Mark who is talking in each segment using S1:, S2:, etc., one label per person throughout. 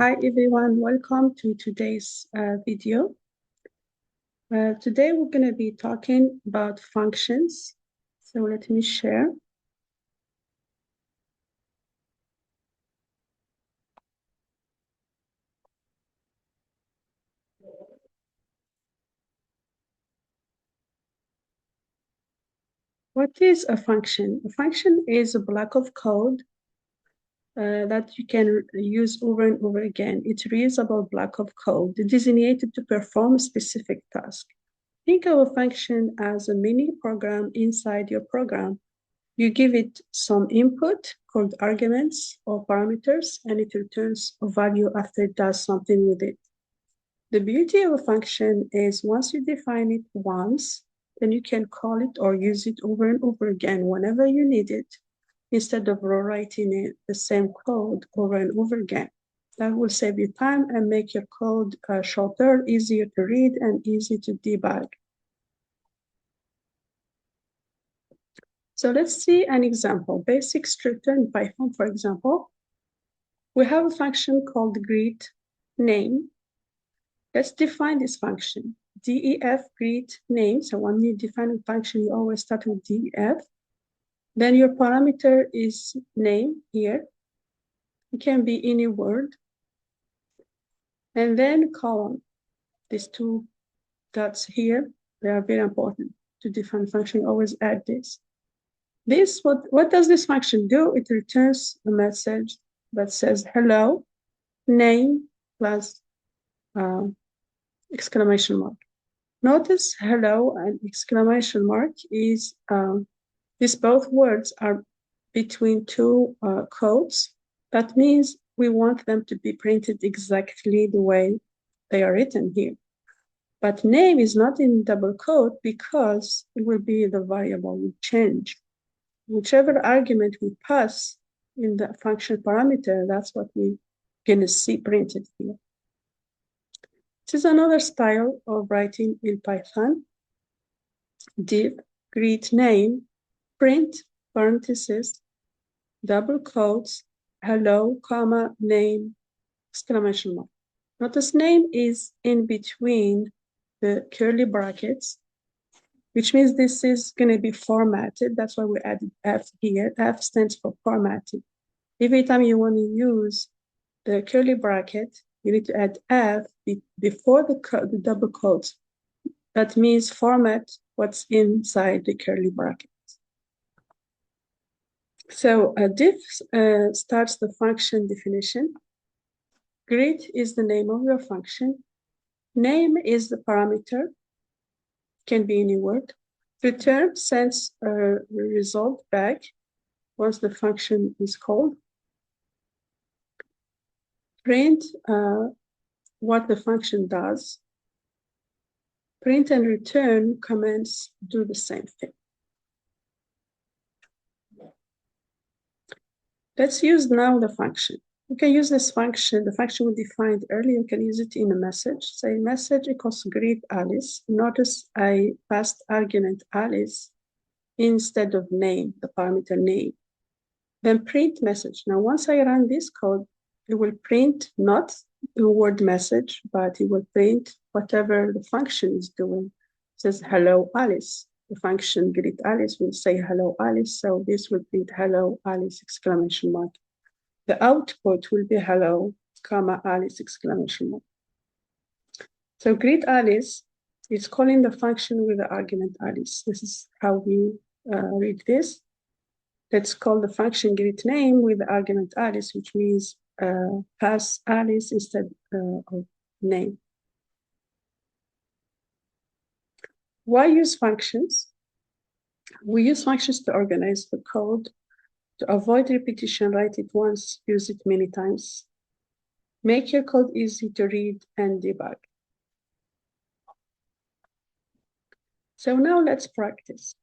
S1: Hi everyone, welcome to today's video. Today we're going to be talking about functions. So let me share. What is a function? A function is a block of code that you can use over and over again. It's a reusable block of code designated to perform a specific task. Think of a function as a mini program inside your program. You give it some input called arguments or parameters, and it returns a value after it does something with it. The beauty of a function is once you define it once, then you can call it or use it over and over again whenever you need it, instead of rewriting it, the same code over and over again. That will save you time and make your code shorter, easier to read, and easy to debug. So let's see an example. Basic structure in Python, for example. We have a function called greet name. Let's define this function. def greet name. So when you define a function, you always start with def. Then your parameter is name here. It can be any word. And then colon. These two dots here, they are very important to define function. Always add this. What does this function do? It returns a message that says hello, name plus exclamation mark. Notice hello and exclamation mark is, these both words are between two quotes. That means we want them to be printed exactly the way they are written here. But name is not in double quote because it will be the variable will change. Whichever argument we pass in the function parameter, that's what we're gonna see printed here. This is another style of writing in Python. Div, greet name, print, parenthesis, double quotes, hello, comma, name, exclamation mark. Notice name is in between the curly brackets, which means this is going to be formatted. That's why we added F here. F stands for formatted. Every time you want to use the curly bracket, you need to add F before the double quotes. That means format what's inside the curly bracket. So a div starts the function definition. Greet is the name of your function. Name is the parameter, can be any word. Return sends a result back once the function is called. Print what the function does. Print and return commands do the same thing. Let's use now the function. You can use this function, the function we defined earlier, you can use it in a message. Say message equals greet Alice. Notice I passed argument Alice instead of name, the parameter name. Then print message. Now, once I run this code, it will print not the word message, but it will print whatever the function is doing. It says hello Alice. The function greet Alice will say hello Alice. So this will print hello Alice exclamation mark. The output will be hello, comma Alice exclamation mark. So greet Alice is calling the function with the argument Alice. This is how we read this. Let's call the function greet name with the argument Alice, which means pass Alice instead of name. Why use functions? We use functions to organize the code, to avoid repetition, write it once, use it many times. Make your code easy to read and debug. So now let's practice.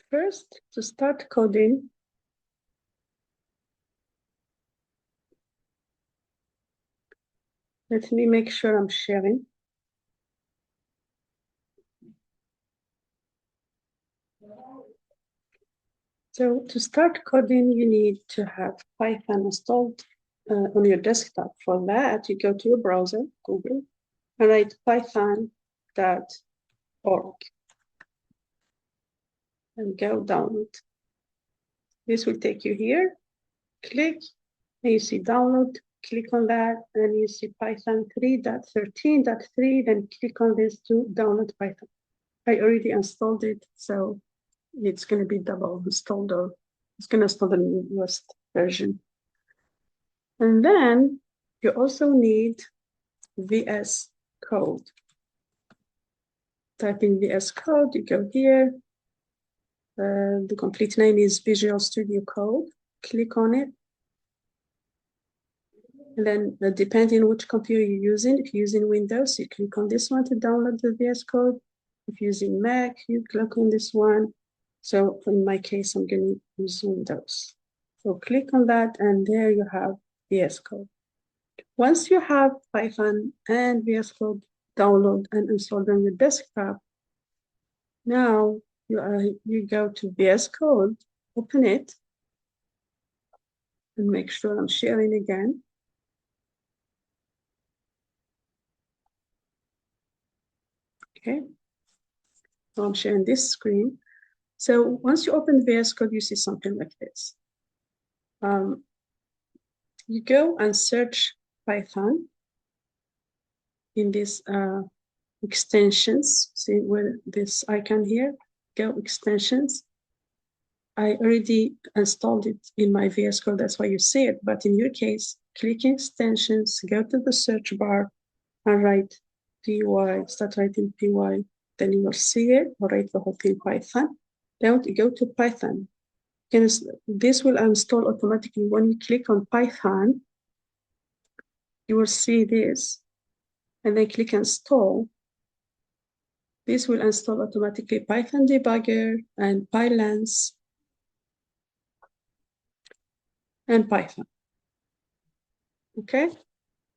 S1: First, to start coding, let me make sure I'm sharing. So to start coding, you need to have Python installed on your desktop. For that, you go to your browser, Google, and write python.org and go download. This will take you here. Click, and you see download. Click on that, and you see Python 3.13.3. Then click on this to download Python. I already installed it, so it's going to be double installed, or it's going to install the newest version. And then you also need VS Code. Type in VS Code, you go here. The complete name is Visual Studio Code. Click on it. And then depending on which computer you're using, if you're using Windows, you click on this one to download the VS Code. If you're using Mac, you click on this one. So in my case, I'm going to use Windows. So click on that, and there you have VS Code. Once you have Python and VS Code download and installed on your desktop, now you go to VS Code, open it, and make sure I'm sharing again. Okay, so I'm sharing this screen. So once you open VS Code, you see something like this. You go and search Python in this extensions. See where this icon here, go extensions. I already installed it in my VS Code, that's why you see it. But in your case, click extensions, go to the search bar and write py, start writing py, then you will see it, or write the whole thing Python. Then go to Python. This will install automatically. When you click on Python, you will see this, and then click install. This will install automatically Python debugger and Pylance and Python. Okay,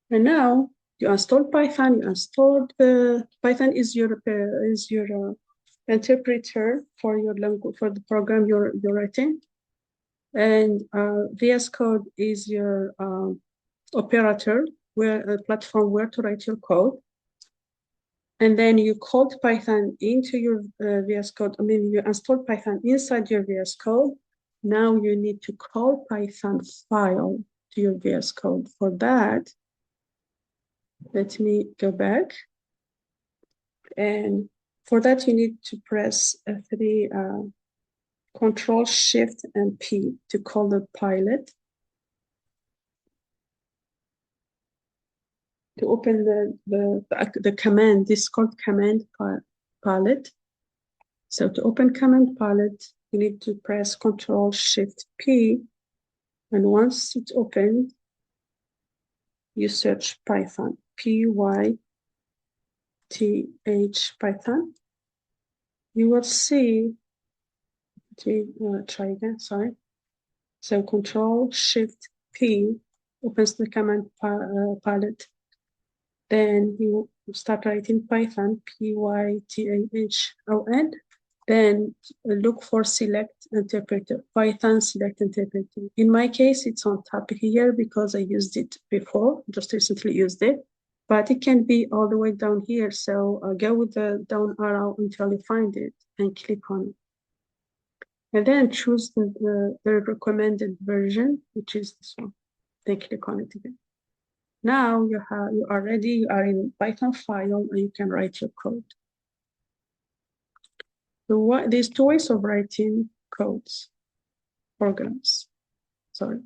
S1: and now you install Python. You installed Python is your interpreter for your language, for the program you're writing, and VS Code is your operator, where a platform where to write your code. And then you called Python into your VS Code. I mean, you installed Python inside your VS Code. Now you need to call Python file to your VS Code. For that, let me go back. And for that, you need to press three Control, Shift, and P to call the pilot. To open the command, this is called command palette. So to open command palette, you need to press Control Shift P, and once it's opened, you search Python, PYTH Python. You will see. Try again. Sorry. So Control Shift P opens the command palette. Then you start writing Python, PYTHON. Then look for select interpreter, Python select interpreter. In my case, it's on top here because I used it before, just recently used it, but it can be all the way down here. So go with the down arrow until you find it and click on it. And then choose the recommended version, which is this one. Then click on it again. Now you are ready, you are in Python file, and you can write your code. So there's two ways of writing programs. Sorry.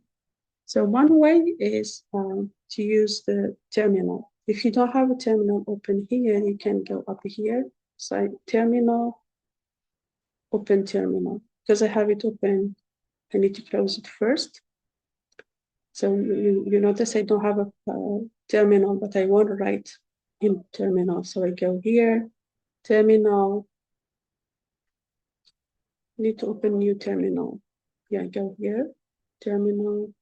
S1: So one way is to use the terminal. If you don't have a terminal open here, you can go up here, say terminal, open terminal. Because I have it open, I need to close it first. So you notice I don't have a terminal, but I want to write in terminal. So I go here, terminal, need to open new terminal. Yeah, go here, terminal,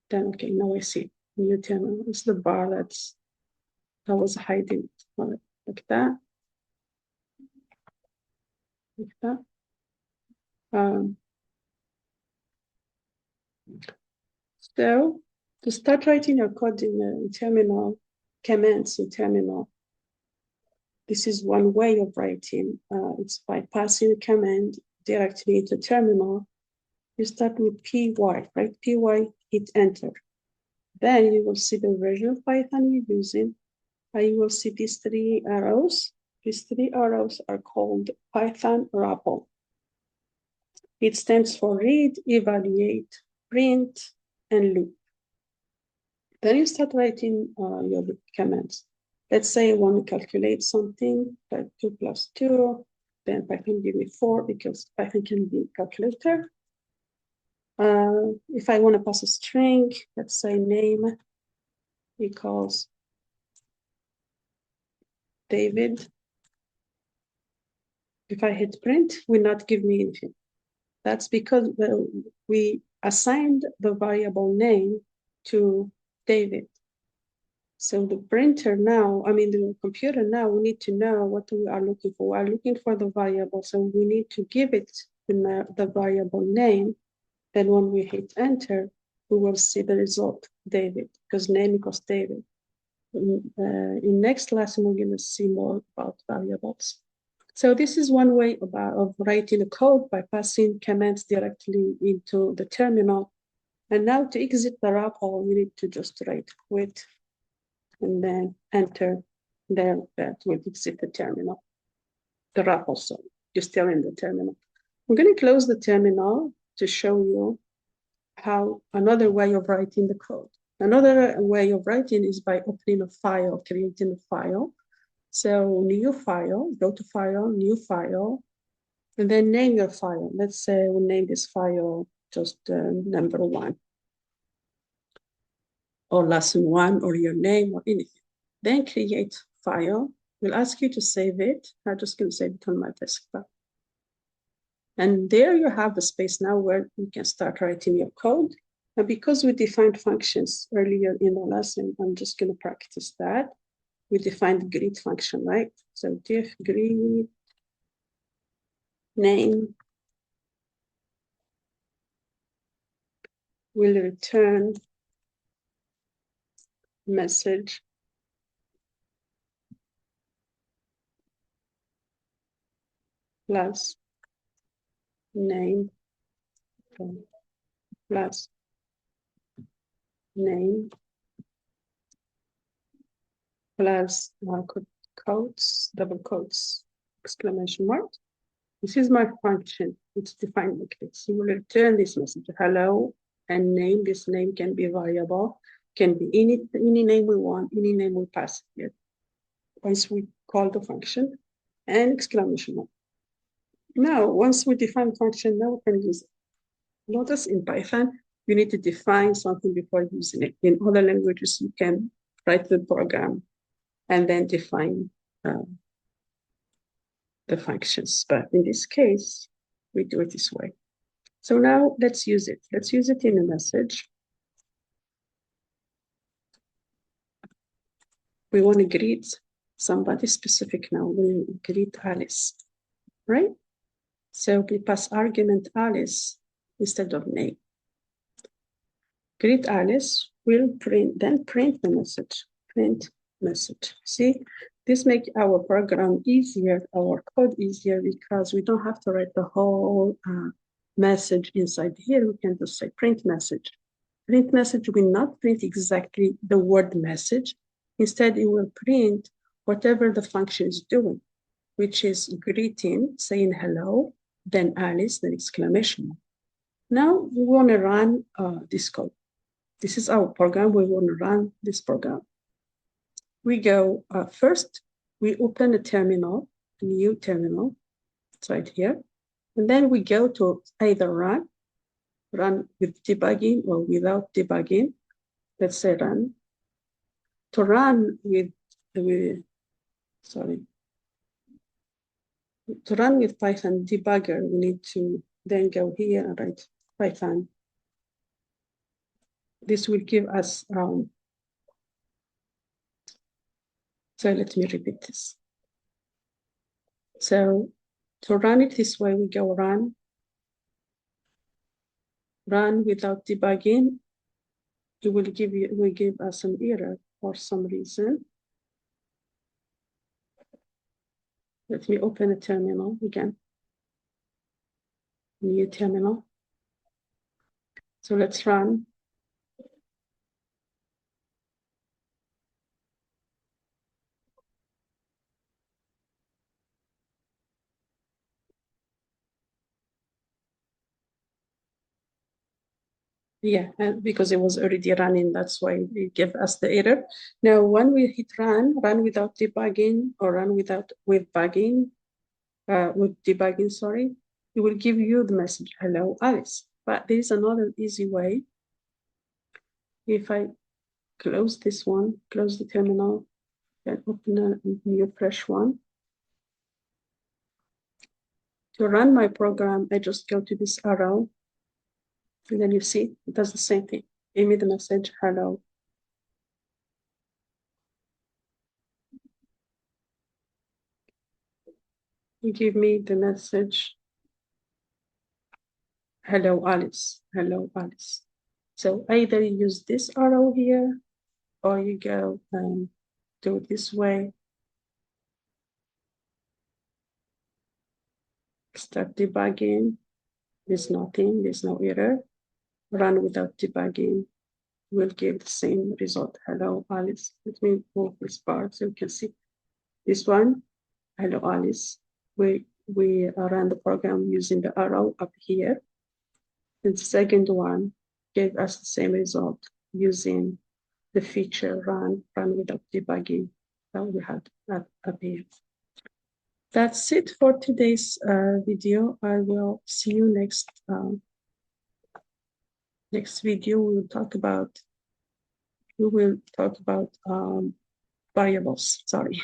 S1: then okay, now I see new terminal. It's the bar that was hiding, like that. Like that. So to start writing your code in terminal, commands in terminal, this is one way of writing. It's by passing a command directly into terminal. You start with py, right? Py, hit enter. Then you will see the version of Python you're using. And you will see these three arrows. These three arrows are called Python RAPL. It stands for read, evaluate, print, and loop. Then you start writing your commands. Let's say I want to calculate something like 2 plus 2, then Python give me 4 because Python can be a calculator. If I want to pass a string, let's say name equals David. If I hit print, will not give me anything. That's because we assigned the variable name to David. So the printer now, the computer now, we need to know what we are looking for. We are looking for the variable, so we need to give it the variable name. Then when we hit enter, we will see the result, David, because name equals David. In next lesson, we're going to see more about variables. So this is one way of writing a code by passing commands directly into the terminal. And now to exit the RAPL, you need to just write quit and then enter. There, that will exit the terminal. The RAPL, so you're still in the terminal. I'm going to close the terminal to show you how another way of writing the code. Another way of writing is by opening a file, creating a file. So new file, go to file, new file, and then name your file. Let's say we'll name this file just number 1 or lesson 1 or your name or anything. Then create file. We'll ask you to save it. I'm just going to save it on my desktop. And there you have the space now where you can start writing your code. And because we defined functions earlier in the lesson, I'm just going to practice that. We defined the greet function, right? So diff greet name will return message plus name plus name plus quotes, double quotes, exclamation mark. This is my function. It's defined like this. You will return this message, hello, and name. This name can be variable, can be any name we want, any name we pass here. Once we call the function, and exclamation mark. Now, once we define function, now we can use it. Notice in Python, you need to define something before using it. In other languages, you can write the program and then define the functions. But in this case, we do it this way. So now let's use it. Let's use it in a message. We want to greet somebody specific now. We greet Alice, right? So we pass argument Alice instead of name. Greet Alice will print the message. Print message. See, this makes our program easier, our code easier, because we don't have to write the whole message inside here. We can just say print message. Print message will not print exactly the word message. Instead, it will print whatever the function is doing, which is greeting, saying hello, then Alice, then exclamation mark. Now we want to run this code. This is our program. We want to run this program. We go first, we open a terminal, a new terminal. It's right here. And then we go to either run with debugging or without debugging. Let's say run. To run with Python debugger, we need to then go here and write Python. This will give us, so let me repeat this. So to run it this way, we go run without debugging, it will give us an error for some reason. Let me open a terminal again. New terminal. So let's run. Yeah, and because it was already running, that's why it gave us the error. Now, when we hit run without debugging or run with debugging, sorry, it will give you the message, hello, Alice. But there is another easy way. If I close this one, close the terminal, and open a new fresh one. To run my program, I just go to this arrow, and then you see it does the same thing. Give me the message, hello. You give me the message, hello, Alice. Hello, Alice. So either you use this arrow here, or you go and do it this way. Start debugging. There's nothing, there's no error. Run without debugging will give the same result. Hello, Alice. Let me move this part so you can see. This one, hello, Alice. We run the program using the arrow up here. And the second one gave us the same result using the feature run without debugging that we had up here. That's it for today's video. I will see you next video. We will talk about variables. Sorry.